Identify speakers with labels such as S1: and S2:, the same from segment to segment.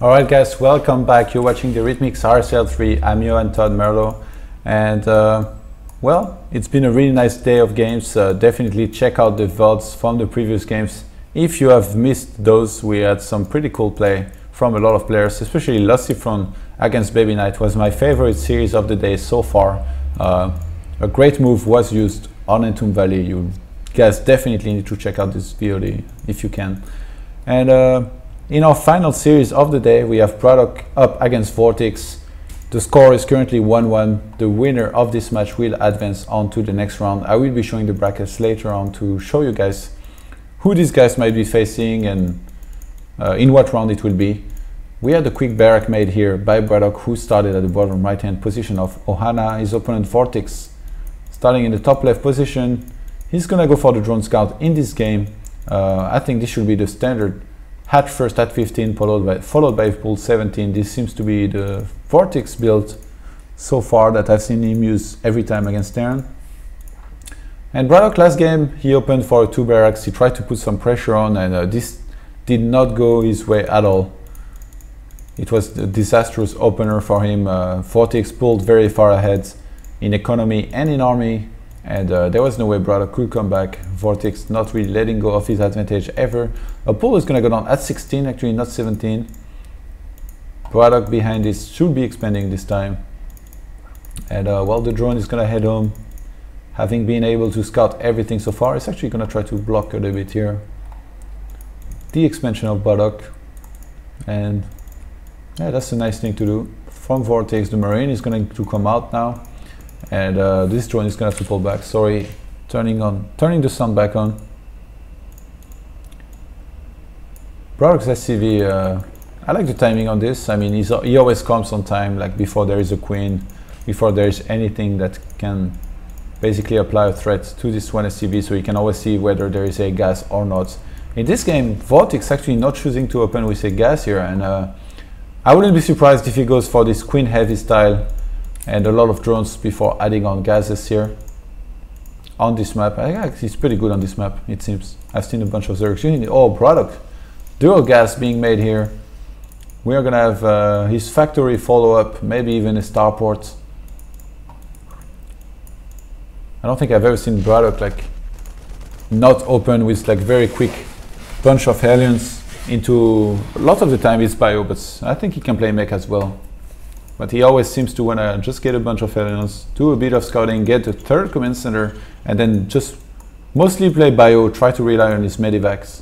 S1: Alright guys, welcome back. You're watching the RhythmX RSL 3. I'm Yo and Todd Merlo, and well, it's been a really nice day of games. Definitely check out the VODs from the previous games. If you have missed those, we had some pretty cool play from a lot of players, especially Lucifron against Baby Knight was my favorite series of the day so far. A great move was used on Entomb Valley. You guys definitely need to check out this VOD if you can. And in our final series of the day, we have BratOK up against VortiX. The score is currently 1-1. The winner of this match will advance on to the next round. I will be showing the brackets later on to show you guys who these guys might be facing and in what round it will be. We had a quick barrack made here by BratOK, who started at the bottom right hand position of Ohana. His opponent VortiX starting in the top left position. He's gonna go for the drone scout in this game. I think this should be the standard hatch first at 15 followed by pull 17. This seems to be the VortiX build so far that I've seen him use every time against Terran. And BratOK last game, he opened for 2 barracks. He tried to put some pressure on, and this did not go his way at all. It was a disastrous opener for him. VortiX pulled very far ahead in economy and in army, and there was no way BratOK could come back. VortiX not really letting go of his advantage ever. A pull is going to go down at 16, actually not 17. BratOK behind this should be expanding this time. And well, the drone is going to head home. Having been able to scout everything so far, it's actually going to try to block a little bit here the expansion of BratOK. And yeah, that's a nice thing to do. From VortiX, the Marine is going to come out now. And this drone is going to have to pull back. Sorry, turning the sound back on. BratOK's SCV, I like the timing on this. I mean, he always comes on time, like before there is a queen, before there is anything that can basically apply a threat to this one SCV, so you can always see whether there is a gas or not. In this game, VortiX actually not choosing to open with a gas here, and I wouldn't be surprised if he goes for this queen heavy style and a lot of drones before adding on gases here on this map. I think he's pretty good on this map, it seems. I've seen a bunch of Zergs. Oh, BratOK. Dual gas being made here. We are gonna have his factory follow-up, maybe even a starport. I don't think I've ever seen BratOK like not open with like very quick bunch of Hellions into, a lot of the time it's bio, but I think he can play mech as well. But he always seems to want to just get a bunch of Hellions, do a bit of scouting, get a third command center, and then just mostly play bio, try to rely on his medivacs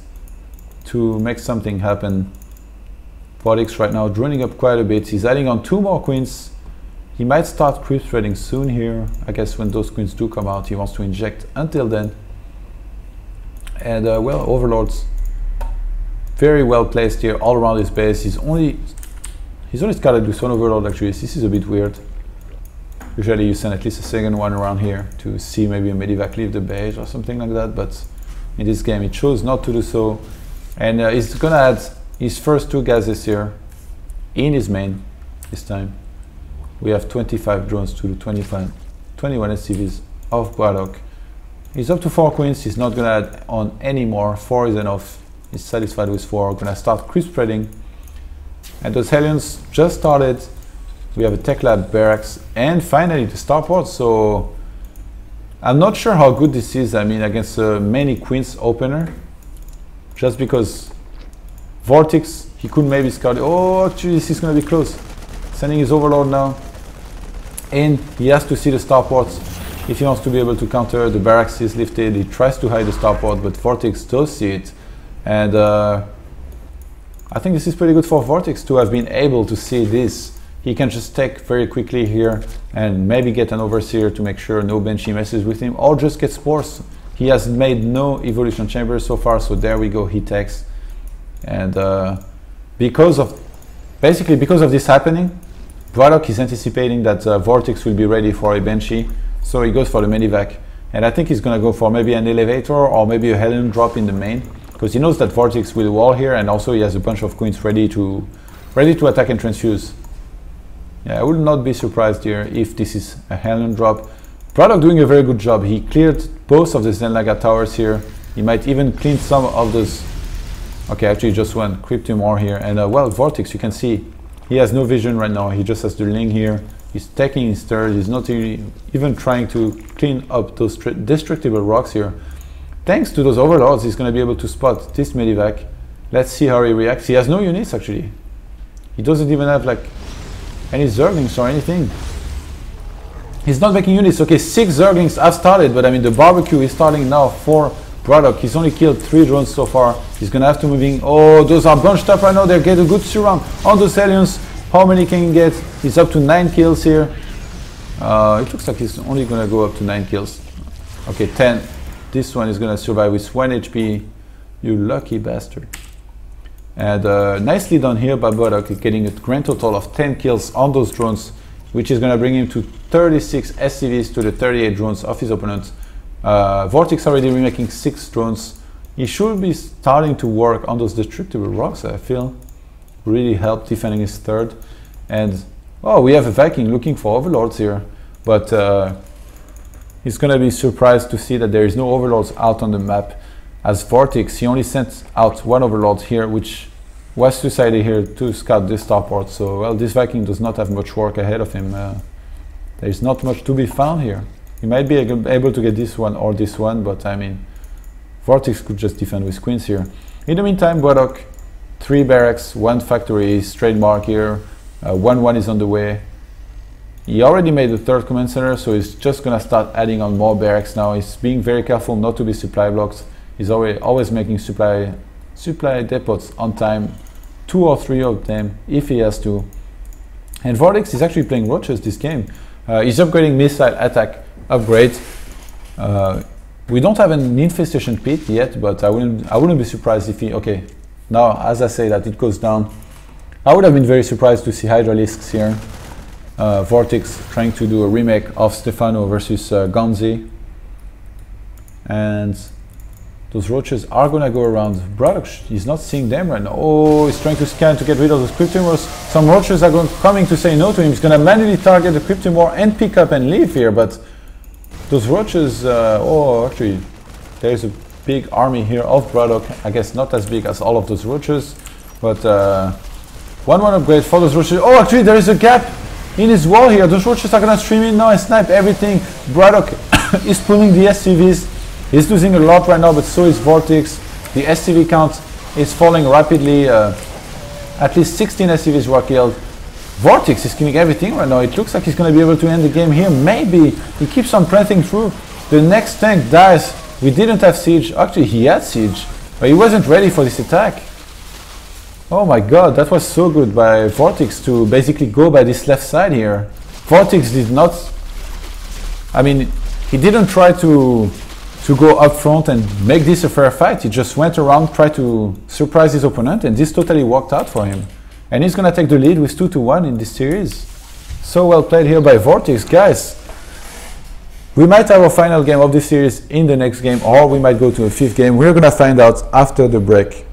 S1: to make something happen. VortiX right now droning up quite a bit. He's adding on 2 more queens. He might start creep threading soon here. I guess when those queens do come out, he wants to inject until then. And well, Overlords very well placed here all around his base. He's only scouted with 1 Overlord actually. This is a bit weird. Usually you send at least a second one around here to see maybe a medivac leave the base or something like that, but in this game he chose not to do so. And he's gonna add his first 2 gases here in his main this time. We have 25 drones to the 21 SCVs of BratOK. He's up to 4 queens. He's not gonna add on any more. 4 is enough. He's satisfied with 4. Gonna start creep spreading. And those Hellions just started. We have a tech lab barracks and finally the starport. So I'm not sure how good this is. I mean, against many queens opener, just because VortiX, he could maybe scout. Oh, actually this is gonna be close. Sending his Overlord now in. He has to see the starports if he wants to be able to counter. The barracks is lifted. He tries to hide the starport, but VortiX does see it. And I think this is pretty good for VortiX to have been able to see this. He can just take very quickly here and maybe get an Overseer to make sure no Banshee messes with him, or just get Spores. He has made no Evolution Chambers so far, so there we go, he takes. And because of this happening, BratOK is anticipating that VortiX will be ready for a Banshee, so he goes for the medivac. And I think he's gonna go for maybe an elevator or maybe a Hellion drop in the main, because he knows that VortiX will wall here, and also he has a bunch of queens ready to attack and transfuse. Yeah, I would not be surprised here if this is a Hellion drop. BratOK doing a very good job. He cleared both of the Zenlaga towers here. He might even clean some of those Okay, actually just one Cryptomore here. And well, VortiX, you can see he has no vision right now. He just has the Ling here. He's taking his turn. He's not even trying to clean up those destructible rocks here. Thanks to those overlords, he's going to be able to spot this Medivac. Let's see how he reacts. He has no units actually. He doesn't even have like any Zerglings or anything. He's not making units. Okay, 6 Zerglings have started, but I mean the barbecue is starting now for BratOK. He's only killed 3 drones so far. He's gonna have to move in. Oh, those are bunched up right now. They get a good surround on those aliens. How many can he get? He's up to 9 kills here. It looks like he's only gonna go up to 9 kills. Okay, 10. This one is gonna survive with 1 HP. You lucky bastard. And nicely done here by BratOK, getting a grand total of 10 kills on those drones, which is gonna bring him to 36 SCVs to the 38 drones of his opponent. VortiX already remaking 6 drones. He should be starting to work on those destructible rocks, I feel. Really help defending his third. And oh, we have a Viking looking for overlords here, but he's gonna be surprised to see that there is no overlords out on the map. As VortiX, he only sent out 1 overlord here, which was suicided here to scout this starport. So well, this Viking does not have much work ahead of him. There's not much to be found here. He might be able to get this one or this one, but I mean, VortiX could just defend with queens here. In the meantime, BratOK, 3 barracks, 1 factory, straight mark here, 1-1 is on the way. He already made the 3rd command center, so he's just gonna start adding on more barracks now. He's being very careful not to be supply blocked. He's always making supply depots on time, 2 or 3 of them if he has to. And VortiX is actually playing roaches this game. He's upgrading missile attack upgrade. We don't have an infestation pit yet, but I wouldn't be surprised if he, okay, now as I say that it goes down, I would have been very surprised to see Hydralisks here. VortiX trying to do a remake of Stefano versus Gonzi. And those roaches are gonna go around. BratOK, he's not seeing them right now. Oh, he's trying to scan to get rid of those Cryptomores. Some roaches are coming to say no to him. He's gonna manually target the Cryptomore and pick up and leave here, but those roaches, oh, actually, there's a big army here of BratOK. I guess not as big as all of those roaches, but 1-1 upgrade for those roaches. Oh, actually, there is a gap in his wall here. Those roaches are gonna stream in now and snipe everything. BratOK is pulling the SCVs. He's losing a lot right now, but so is VortiX. The SCV count is falling rapidly. At least 16 SCVs were killed. VortiX is killing everything right now. It looks like he's going to be able to end the game here. Maybe. He keeps on pressing through. The next tank dies. We didn't have siege. Actually, he had siege, but he wasn't ready for this attack. Oh my god, that was so good by VortiX to basically go by this left side here. VortiX did not... I mean, he didn't try to go up front and make this a fair fight. He just went around, tried to surprise his opponent, and this totally worked out for him. And he's gonna take the lead with 2-1 in this series. So well played here by VortiX, guys. We might have a final game of this series in the next game, or we might go to a 5th game. We're gonna find out after the break.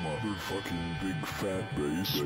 S2: Motherfucking big fat bass.